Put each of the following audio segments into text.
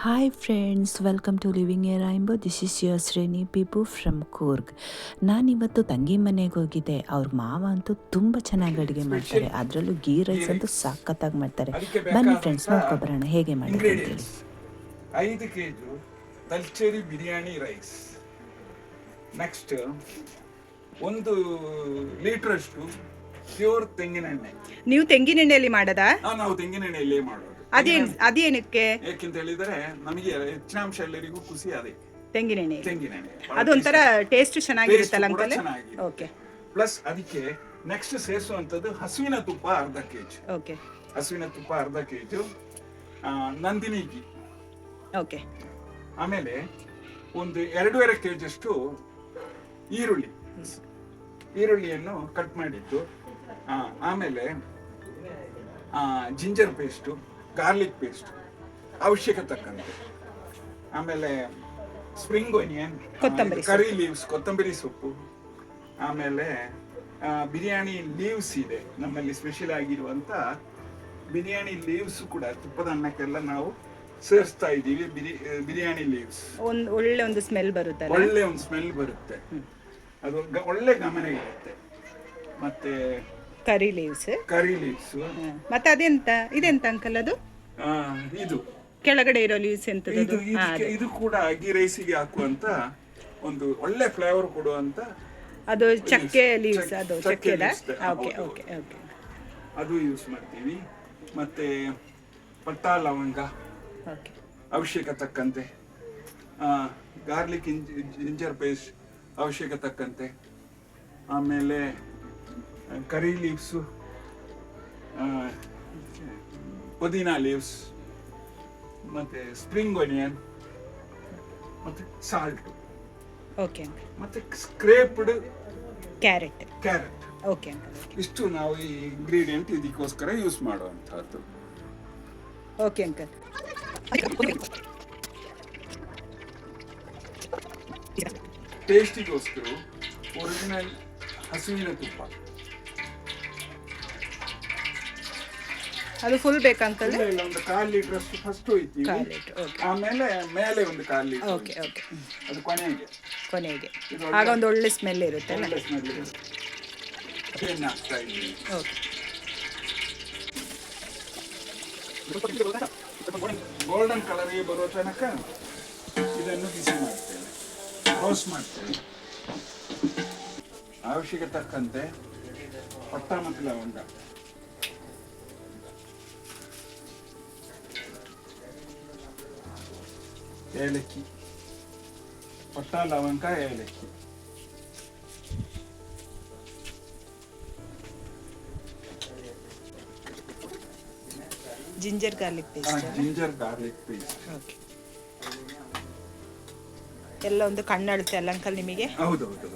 Hi friends, welcome to Living a Rainbow. This is your Srini Pipu from Coorg. ನಾನಿವತ್ತು ತಂಗಿ ಮನೆಗೆ ಹೋಗಿದ್ದೆ. ಅವ್ರ ಮಾವ ಅಂತೂ ತುಂಬ ಚೆನ್ನಾಗಿ ಅಡುಗೆ ಮಾಡ್ತಾರೆ. ಅದರಲ್ಲೂ ಗೀ ರೈಸ್ ಅಂತೂ ಸಖತ್ತಾಗಿ ಮಾಡ್ತಾರೆ. ಬನ್ನಿ ಫ್ರೆಂಡ್ಸ್, ನೋಡ್ಕೊಬರೋಣ ಹೇಗೆ ಮಾಡಿದ್ರು ಅಂತೇಳಿ. 5 kg Thalassery biryani rice. Next 1 litre pure ತೆಂಗಿನೆಣ್ಣೆ. ನೀವು ತೆಂಗಿನೆಣ್ಣೆಯಲ್ಲಿ ಮಾಡದಾ? ನಾವು ತೆಂಗಿನೆಣ್ಣೆಯಲ್ಲೇ ಮಾಡೋದು. ಅದೇನಕ್ಕೆ? ಯಾಕೆಂತ ಹೇಳಿದರೆ ನಮಗೆ ಹೆಚ್ಚಿನಾಂಶ ಎಲ್ಲರಿಗೂ ಖುಷಿ ಅದೇ ತೆಂಗಿನೆಣ್ಣೆ. ತೆಂಗಿನೆಣ್ಣೆ ಅದೊಂಥರ ಟೇಸ್ಟ್ ಚೆನ್ನಾಗಿರುತ್ತಲ್ಲ ಅಂಕಲ್? ಓಕೆ. ಪ್ಲಸ್ ಅದಕ್ಕೆ ನೆಕ್ಸ್ಟ್ ಸೇರಿಸುವಂಥದ್ದು ಹಸುವಿನ ತುಪ್ಪ ಅರ್ಧ kg. ಓಕೆ. ಹಸುವಿನ ತುಪ್ಪ ಅರ್ಧ kg, ನಂದಿನಿ ಘೀ. ಓಕೆ. ಆಮೇಲೆ ಒಂದು 2.5 kg ಅಷ್ಟು ಈರುಳ್ಳಿಯನ್ನು ಕಟ್ ಮಾಡಿದ್ದು. ಆಮೇಲೆ ಜಿಂಜರ್ ಪೇಸ್ಟು, ಗಾರ್ಲಿಕ್ ಪೇಸ್ಟ್ ಅವಶ್ಯಕತೆ ತಕ್ಕಂತೆ. ಆಮೇಲೆ ಸ್ಪ್ರಿಂಗ್ ಆನಿಯನ್, ಕರಿ ಲೀವ್ಸ್, ಕೊತ್ತಂಬರಿ ಸೊಪ್ಪು. ಆಮೇಲೆ ಬಿರಿಯಾನಿ ಲೀವ್ಸ್ ಇದೆ ನಮ್ಮಲ್ಲಿ ಸ್ಪೆಷಲ್ ಆಗಿರುವಂತ ಬಿರಿಯಾನಿ ಲೀವ್ಸ್ ಕೂಡ ತುಪ್ಪದ ಅನ್ನಕ್ಕೆಲ್ಲ ನಾವು ಸೇರಿಸ್ತಾ ಇದ್ದೀವಿ. ಬಿರಿಯಾನಿ ಲೀವ್ಸ್ ಒಳ್ಳೆ ಒಂದು ಸ್ಮೆಲ್ ಬರುತ್ತೆ. ಅದು ಒಳ್ಳೆ ಗಮನ ಇರುತ್ತೆ. ಮತ್ತೆ ಕರಿ ಲೀವ್ಸ್ ಮತ್ತೆ ಇದೆಂತ ಅಂಕಲ್? ಅದು ಇದು ಕೆಳಗಡೆ ಇರೋ ಲೀವ್ಸ್ ಎಂತ? ಇದು ಕೂಡ ಗೀ ರೈಸಿಗೆ ಹಾಕುವಂತ ಒಂದು ಒಳ್ಳೆ ಫ್ಲೇವರ್ ಕೊಡುವಂತ ಅದು ಚಕ್ಕೆ ಲೀವ್ಸ್. ಅದು ಚಕ್ಕೆದ? Okay okay okay. ಅದು ಯೂಸ್ ಮಾಡ್ತೀವಿ. ಮತ್ತೆ ಪಟ್ಟ ಲವಂಗ ಅವಶ್ಯಕತೆ ತಕ್ಕಂತೆ, ಗಾರ್ಲಿಕ್ ಜಿಂಜರ್ ಪೇಸ್ಟ್ ಅವಶ್ಯಕತೆ ತಕ್ಕಂತೆ. ಆಮೇಲೆ ಕರಿ ಲೀವ್ಸು, ಪುದೀನಾ ಲೀವ್ಸ್, ಮತ್ತೆ ಸ್ಪ್ರಿಂಗ್ ಆನಿಯನ್, ಮತ್ತೆ ಸಾಲ್ಟ್. ಓಕೆ. ಮತ್ತೆ ಸ್ಕ್ರೇಪ್ಡ್ ಕ್ಯಾರೆಟ್. ಓಕೆ. ಇಷ್ಟು ನಾವು ಈ ಇಂಗ್ರೀಡಿಯೆಂಟ್ ಇದಕ್ಕೋಸ್ಕರ ಯೂಸ್ ಮಾಡುವಂತಹದ್ದು. Okay uncle. ಟೇಸ್ಟಿಗೋಸ್ಕರ ಒರಿಜಿನಲ್ ಹಸುವಿನ ತುಪ್ಪ ಅದು ಫುಲ್ ಬೇಕಂಕಲ್? ಇಲ್ಲ, ಒಂದು 1/4 ಲೀಟರ್ ಅಷ್ಟು ಫಸ್ಟ್ ಹೋಯ್ತೀವಿ. ಆಮೇಲೆ ಮೇಲೆ ಒಂದು 1/4 ಲೀಟರ್. Okay okay. ಅದು ಕೊನೆಗೆ ಆಗ ಒಂದು ಒಳ್ಳೆ ಸ್ಮೆಲ್ ಇರುತ್ತೆ. ಹಾಕ್ತಾ ಇದ್ದೀವಿ. ಓಕೆ. ಗೋಲ್ಡನ್ ಕಲರ್ಗೆ ಬರೋ ತನಕ ಇದನ್ನು ಬಿಸಿ ಮಾಡ್ತೇವೆ, ರೋಸ್ಟ್ ಮಾಡ್ತೇವೆ. ಅವಶ್ಯಕತೆ ತಕ್ಕಂತೆ ಪಟ್ಟ ಮತ್ತು ಲವಂಗ, ಏಲಕ್ಕಿ, ಪಟ್ಟ ಲವಂಗ ಏಲಕ್ಕಿ, ಜಿಂಜರ್ ಗಾರ್ಲಿಕ್ ಪೇಸ್ಟ್. ಓಕೆ. ಎಲ್ಲ ಒಂದು ಕಣ್ಣಳುತ್ತೆ ಅಲ್ಲ ಅಂಕಲ್ ನಿಮಗೆ? ಹೌದೌದು.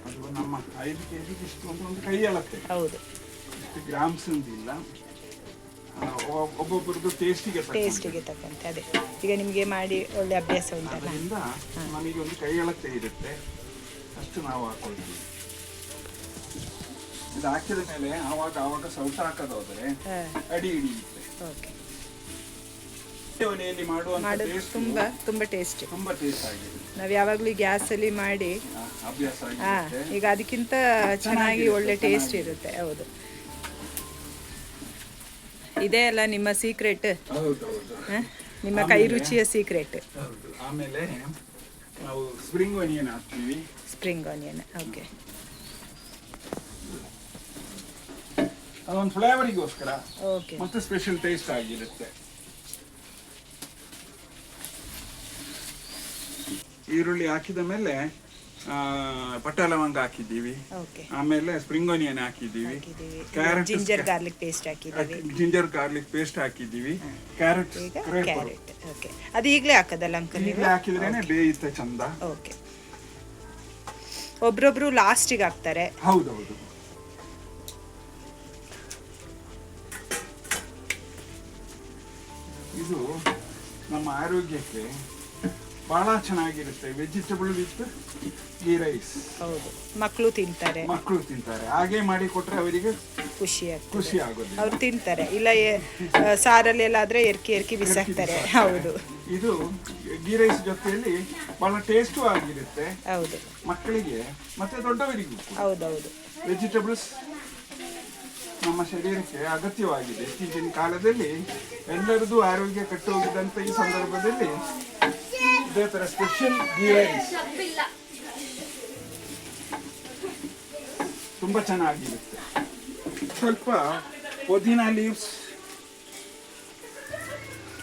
ಅದು ನಮ್ಮ 5 kg ಇಷ್ಟು ಒಂದು ಕೈ ಅಳತೆ. ಹೌದು. ಗ್ರಾಮ್ಸ್ ಅಂತಿಲ್ಲ, ಒಬ್ಬೊಬ್ಬರದ್ದು ಟೇಸ್ಟಿಗೆ ತಕ್ಕಂತೆ. ಅದೇ ಈಗ ನಿಮಗೆ ಮಾಡಿ ಒಳ್ಳೆ ಅಭ್ಯಾಸ ಉಂಟಲ್ಲ, ನಮಗೆ ಒಂದು ಕೈ ಅಳತೆ ಇರುತ್ತೆ, ಅಷ್ಟು ನಾವು ಹಾಕೊಳ್ತೀವಿ. ಇದು ಹಾಕಿದ ಮೇಲೆ ಆವಾಗ ಸೌಟ ಹಾಕೋದಾದ್ರೆ ಅಡಿ ಹಿಡಿಯುತ್ತೆ. ಓಕೆ. ತುಂಬಾ ಟೇಸ್ಟ್ ಆಗಿದೆ. ನಾವು ಯಾವಾಗಲೂ ಗ್ಯಾಸಲ್ಲಿ ಮಾಡಿ ಅಭ್ಯಾಸ ಈಗ ಅದಕ್ಕಿಂತ ಚೆನ್ನಾಗಿ ಒಳ್ಳೆ ಟೇಸ್ಟ್ ಇರುತ್ತೆ. ಹೌದು. ಇದೇ ಅಲ್ಲ ನಿಮ್ಮ ಸೀಕ್ರೆಟ್? ನಿಮ್ಮ ಕೈ ರುಚಿಯ ಸೀಕ್ರೆಟ್. ಆಮೇಲೆ ನಾವು ಸ್ಪ್ರಿಂಗ್ ಆನಿಯನ್ ಹಾಕ್ತೀವಿ. ಓಕೆ. ಅದೊಂದು ಫ್ಲೇವರಿಗೋಸ್ಕರ ಮತ್ತೆ ಸ್ಪೆಷಲ್ ಟೇಸ್ಟ್ ಆಗಿರುತ್ತೆ. ಈರುಳ್ಳಿ ಹಾಕಿದ ಮೇಲೆ ಪಟ್ಟ ಲವಂಗ ಹಾಕಿದ್ದೀವಿ. ಆಮೇಲೆ ಸ್ಪ್ರಿಂಗ್ ಆನಿಯನ್ ಹಾಕಿದ್ದೀವಿ. ಕ್ಯಾರೆಟ್, ಜಿಂಜರ್ ಗಾರ್ಲಿಕ್ ಪೇಸ್ಟ್ ಹಾಕಿದ್ದೀವಿ. Carrot okay. ಅದು ಈಗಲೇ ಹಾಕೋದಲ್ಲ ಅಂಕಲ್? ಈಗಲೇ ಹಾಕಿದ್ರೇನೆ ಬೇಯುತ್ತೆ ಚಂದ. ಓಕೆ. ಒಬ್ರೊಬ್ರು ಲಾಸ್ಟಿಗೆ ಹಾಕ್ತಾರೆ. ಹೌದೌದು. ಇದು ನಮ್ಮ ಆರೋಗ್ಯಕ್ಕೆ ಬಹಳ ಚೆನ್ನಾಗಿರುತ್ತೆ. Vegetable with ghee rice. ಹೌದು. ಮಕ್ಕಳು ತಿಂತಾರೆ. ಹಾಗೆ ಮಾಡಿ ಕೊಟ್ರೆ ಅವರಿಗೆ ಖುಷಿ ಆಗ್ತದೆ. ಖುಷಿ ಆಗೋದಿಲ್ಲ. ಅವ್ರು ತಿಂತಾರೆ, ಇಲ್ಲ ಸಾರಲ್ಲೆಲ್ಲಾದ್ರೆ ಎರ್ಕಿ ಬಿಸಾಕ್ತಾರೆ. ಹೌದು, ಇದು ಗೀ ರೈಸ್ ಜೊತೆಯಲ್ಲಿ ಬಹಳ ಟೇಸ್ಟು ಆಗಿರುತ್ತೆ. ಹೌದು, ಮಕ್ಕಳಿಗೆ ಮತ್ತೆ ದೊಡ್ಡವರಿಗೂ ಕೂಡ. ಹೌದೌದು. ವೆಜಿಟೇಬಲ್ಸ್ ನಮ್ಮ ಶರೀರಕ್ಕೆ ಅಗತ್ಯವಾಗಿದೆ. ಇತ್ತೀಚಿನ ಕಾಲದಲ್ಲಿ ಎಲ್ಲರದ್ದು ಆರೋಗ್ಯ ಕೆಟ್ಟು ಹೋಗಿದ್ದಂಥ ಈ ಸಂದರ್ಭದಲ್ಲಿ ಇದೇ ಥರ ಸ್ಪೆಷಲ್ ಗೀ ರೈಸ್ ತುಂಬ ಚೆನ್ನಾಗಿರುತ್ತೆ. ಸ್ವಲ್ಪ ಪುದೀನಾ ಲೀವ್ಸ್,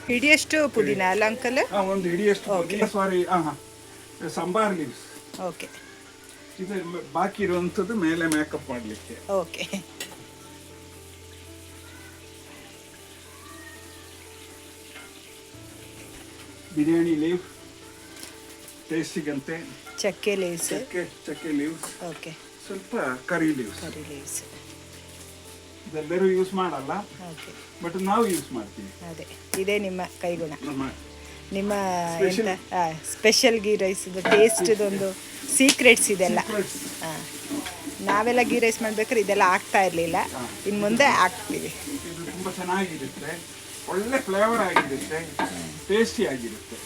ಹಿಡಿಯಷ್ಟು ಪುದೀನ ಅಲ್ಲ ಅಂಕಲ್? ಒಂದು ಹಿಡಿಯಷ್ಟು ಪುದೀನ, ಸಾರಿ ಸಂಬಾರ್ ಲೀವ್ಸ್. ಓಕೆ, ಇದು ಬಾಕಿ ಇರುವಂಥದ್ದು ಮೇಲೆ ಮೇಕಪ್ ಮಾಡಲಿಕ್ಕೆ. ಓಕೆ. ಬಿರಿಯಾನಿ ಲೀವ್ ಟೇಸ್ಟಿಗಂತೆ, ಚಕ್ಕೆ ಲೀವ್ಸ್, ಚಕ್ಕೆ ಲೀವ್ಸ್, ಓಕೆ, ಸ್ವಲ್ಪ ಕರಿ ಲೀವ್ಸ್. ಕರಿ ಲೀವ್ಸ್ ಇದೆಲ್ಲರೂ ಯೂಸ್ ಮಾಡಲ್ಲ, ಓಕೆ, ಬಟ್ ನಾವು ಯೂಸ್ ಮಾಡ್ತೀವಿ. ಅದೇ ಇದೇ ನಿಮ್ಮ ಕೈಗುಣ, ನಿಮ್ಮ Special. ಸ್ಪೆಷಲ್ ಗೀ ರೈಸ್ ಟೇಸ್ಟ್ದೊಂದು ಸೀಕ್ರೆಟ್ಸ್ ಇದೆಲ್ಲ. ಹಾಂ, ನಾವೆಲ್ಲ ಗೀ ರೈಸ್ ಮಾಡ್ಬೇಕಾದ್ರೆ ಇದೆಲ್ಲ ಆಗ್ತಾ ಇರಲಿಲ್ಲ, ಇನ್ನು ಮುಂದೆ ಆಗ್ತೀವಿ. ಇದು ತುಂಬ ಚೆನ್ನಾಗಿರುತ್ತೆ, ಒಳ್ಳೆ ಫ್ಲೇವರ್ ಆಗಿರುತ್ತೆ, ಟೇಸ್ಟಿ ಆಗಿರುತ್ತೆ.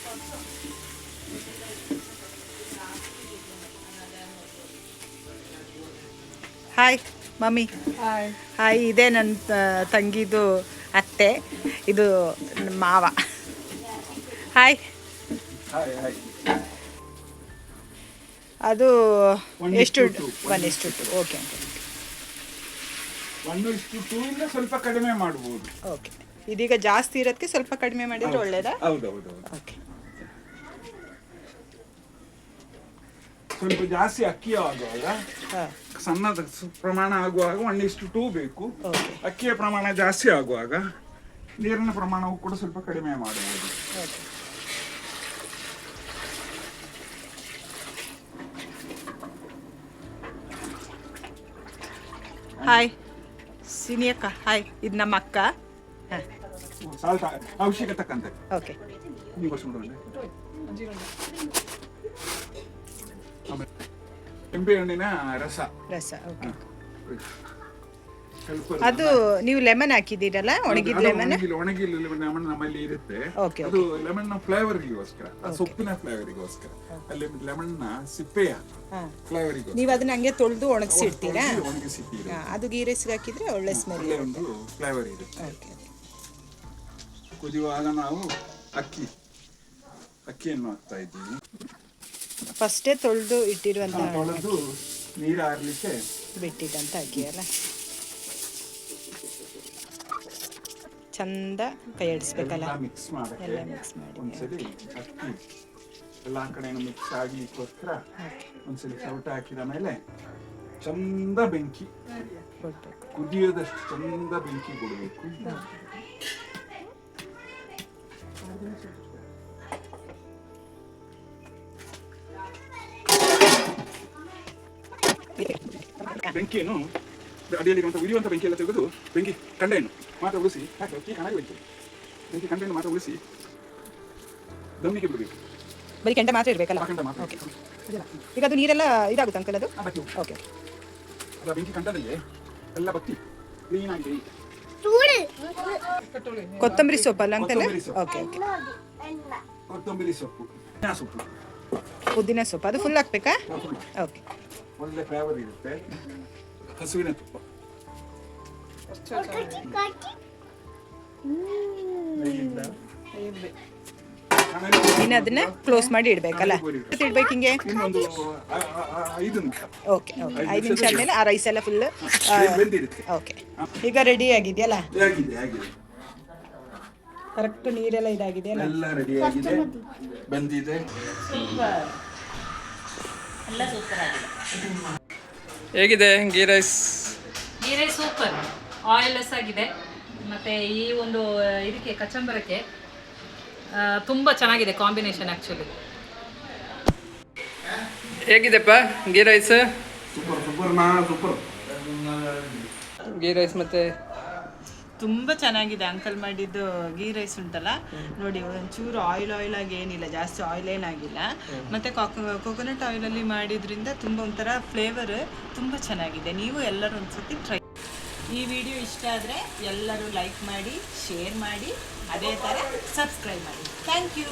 Hi mummy. ಹಾಯ್, ಇದೇ ನನ್ನ ತಂಗಿದು ಅತ್ತೆ, ಇದು ಮಾವ. ಹಾಯ್. ಅದು ಎಷ್ಟು? 1:2. ಓಕೆ, 1:2 ಇಂದ ಸ್ವಲ್ಪ ಕಡಿಮೆ ಮಾಡ್ಬೋದು. ಓಕೆ. ಇದೀಗ ಜಾಸ್ತಿ ಇರೋದಕ್ಕೆ ಸ್ವಲ್ಪ ಕಡಿಮೆ ಮಾಡಿದ್ರೆ ಒಳ್ಳೇದಾ? ಹೌದೌದು. ಓಕೆ. ಸ್ವಲ್ಪ ಜಾಸ್ತಿ ಅಕ್ಕಿ ಆಗುವಾಗ, ಹಾಂ, ಸಣ್ಣದ ಪ್ರಮಾಣ ಆಗುವಾಗ 1:2 ಬೇಕು. ಓಕೆ, ಅಕ್ಕಿಯ ಪ್ರಮಾಣ ಜಾಸ್ತಿ ಆಗುವಾಗ ನೀರಿನ ಪ್ರಮಾಣವು ಕೂಡ ಸ್ವಲ್ಪ ಕಡಿಮೆ ಮಾಡಬಹುದು. ಓಕೆ. ಹಾಯ್ ಸಿನಿಯಕ್ಕ. ಹಾಯ್, ಇದು ನಮ್ಮ ಅಕ್ಕ. ಹಾಂ, ಸಾಲ್ಟ್ ಅವಶ್ಯಕ ತಕ್ಕಂತೆ. ಓಕೆ. ನಿಂಬೆ ಹಣ್ಣಿನ ರಸ. ಓಕೆ. ಸ್ವಲ್ಪ ಅದು ನೀವು ಲೆಮನ್ ಹಾಕಿದ್ದೀರಲ್ಲ, ಒಣಗಿದ ಲೆಮನ್? ಒಣಗಿದ ಲೆಮನ್ ನಮ್ಮಲ್ಲಿ ಇರುತ್ತೆ. ಓಕೆ, ಅದು ಲೆಮನ್ ನ ಫ್ಲೇವರ್ಗೋಸ್ಕರ, ಸೊಪ್ಪಿನ ಫ್ಲೇವರಿಗೋಸ್ಕರ. ಅಲ್ಲಿ ಲೆಮನ್ ನ ಸಿಪ್ಪೆಯ ಫ್ಲೇವರಿಗೋಸ್ಕರ ನೀವು ಅದನ್ನ ಹಂಗೆ ತೊಳೆದು ಒಣಗಿಸಿಡ್ತೀರಾ? ಒಣಗಿಸಿಟ್ಟಿರಿ. ಅದು ಗೀ ರೈಸ್ಗೆ ಹಾಕಿದ್ರೆ ಒಳ್ಳೆ ಸ್ಮೆಲ್, ಒಳ್ಳೆ ಒಂದು ಫ್ಲೇವರ್ ಇರುತ್ತೆ. ಓಕೆ. ಕುದಿಯುವಾಗ ನಾವು ಅಕ್ಕಿಯನ್ನು ಹಾಕ್ತಾ ಇದ್ದೀವಿ. ಫಸ್ಟೇ ತೊಳೆದು ಇಟ್ಟಿರುವಂತ, ತೊಳೆದು ನೀರು ಹಾರ್ಲಿಕ್ಕೆ ಬಿಟ್ಟಿದ್ದಂತ ಅಕ್ಕಿ ಅಲ್ಲ, ಚಂದ ಕೈ ಆಡಿಸ್ಬೇಕಲ್ಲ, ಮಿಕ್ಸ್ ಮಾಡಕ್ಕೆ. ಎಲ್ಲ ಮಿಕ್ಸ್ ಮಾಡಿ. ಒಂದ್ಸಲಿ ಅಕ್ಕಿ ಎಲ್ಲ ಕಡೆನೂ ಮಿಕ್ಸ್ ಆಗ್ಲಿಕ್ಕೋಸ್ಕರ ಒಂದ್ಸಲಿ ಸೌಟ ಹಾಕಿದ ಮೇಲೆ ಚಂದ ಬೆಂಕಿ ಕೊಡ್ಬೇಕು, ಕುದಿಯೋದಷ್ಟು ಚಂದ ಬೆಂಕಿ ಕೊಡಬೇಕು. ಬೆಂಕಿಯನ್ನು ಅಡಿಯಲ್ಲಿರುವಂಥ ಉರಿಯುವಂಥ ಬೆಂಕಿ ಎಲ್ಲ ತೆಗೆದು ಬೆಂಕಿ ಕಂಡೆಯನ್ನು ಮಾತ್ರ ಉಳಿಸಿ, ಯಾಕೆ ಅಕ್ಕಿ ಚೆನ್ನಾಗಿ ಬೆಂಕಿ ಬೆಂಕಿ ಕಂಡೆಯನ್ನು ಮಾತ್ರ ಉಳಿಸಿ ದಮ್ಮಿಗೆ ಬಿಡಬೇಕು. ಬರೀ ಕೆಂಡ ಮಾತ್ರ ಇರಬೇಕಲ್ಲ? ಕೆಂಡ ಮಾತ್ರ. ಓಕೆ. ಈಗ ಅದು ನೀರೆಲ್ಲ ಇದಾಗುತ್ತೆ ಅಂಕಲ್? ಅದು ಓಕೆ. ಅದು ಬೆಂಕಿ ಕಂಡದಲ್ಲಿ ಎಲ್ಲ ಬತ್ತಿ ಕ್ಲೀನ್ ಆಗಿ. ಕೊತ್ತಂಬರಿ ಸೊಪ್ಪು ಅಲ್ಲ ಅಂಕಲ್? ಕೊತ್ತಂಬರಿ ಸೊಪ್ಪು. Okay, okay. ಕೊತ್ತಂಬರಿ ಸೊಪ್ಪು, ಸೊಪ್ಪು, ಪುದೀನ ಸೊಪ್ಪು, ಅದು ಫುಲ್ ಹಾಕ್ಬೇಕಾ? ಓಕೆ. ಒಳ್ಳೆ ಫ್ಲೇವರ್ ಇರುತ್ತೆ. ಹಸುವಿನ ತುಪ್ಪ, ಇನ್ನು ಅದನ್ನ ಕ್ಲೋಸ್ ಮಾಡಿ ಇಡಬೇಕಲ್ಲ? ಇಡ್ಬೇಕು ಹಿಂಗೆ ಇನ್ನೊಂದು 5 ನಿಮಿಷ. Okay, okay. 5 ನಿಮಿಷ ಆದಮೇಲೆ ಆ ರೈಸ್ ಎಲ್ಲ ಫುಲ್ ಬೆಂದಿರುತ್ತೆ. ಓಕೆ. ಈಗ ರೆಡಿ ಆಗಿದೆಯಲ್ಲ? ಆಗಿದೆ. ಕರೆಕ್ಟ್ ನೀರೆಲ್ಲ ಇದಾಗಿದೆಯಲ್ಲ? ಎಲ್ಲ ರೆಡಿ ಆಗಿದೆ, ಬಂದಿದೆ. ಹೇಗಿದೆ ghee rice? Ghee rice super, oilless ಆಗಿದೆ. ಮತ್ತು ಈ ಒಂದು ಇದಕ್ಕೆ ಕಚಂಬರಕ್ಕೆ ತುಂಬ ಚೆನ್ನಾಗಿದೆ ಕಾಂಬಿನೇಷನ್ ಆ್ಯಕ್ಚುಲಿ. ಹೇಗಿದೆಪ್ಪ ghee rice? Super. Ghee rice ಮತ್ತು ತುಂಬ ಚೆನ್ನಾಗಿದೆ ಅಂಕಲ್ ಮಾಡಿದ್ದು ಗೀ ರೈಸ್ ಉಂಟಲ್ಲ ನೋಡಿ, ಒಂಚೂರು ಆಯಿಲ್ ಆಗಿ ಏನಿಲ್ಲ, ಜಾಸ್ತಿ ಆಯಿಲ್ ಏನಾಗಿಲ್ಲ. ಮತ್ತು ಕೊಕೊನಟ್ ಆಯಿಲಲ್ಲಿ ಮಾಡಿದ್ರಿಂದ ತುಂಬ ಒಂಥರ ಫ್ಲೇವರ್ ತುಂಬ ಚೆನ್ನಾಗಿದೆ. ನೀವು ಎಲ್ಲರೂ ಒಂದ್ಸತಿ ಟ್ರೈ. ಈ ವಿಡಿಯೋ ಇಷ್ಟ ಆದರೆ ಎಲ್ಲರೂ ಲೈಕ್ ಮಾಡಿ, ಶೇರ್ ಮಾಡಿ, ಅದೇ ಥರ ಸಬ್ಸ್ಕ್ರೈಬ್ ಮಾಡಿ. Thank you.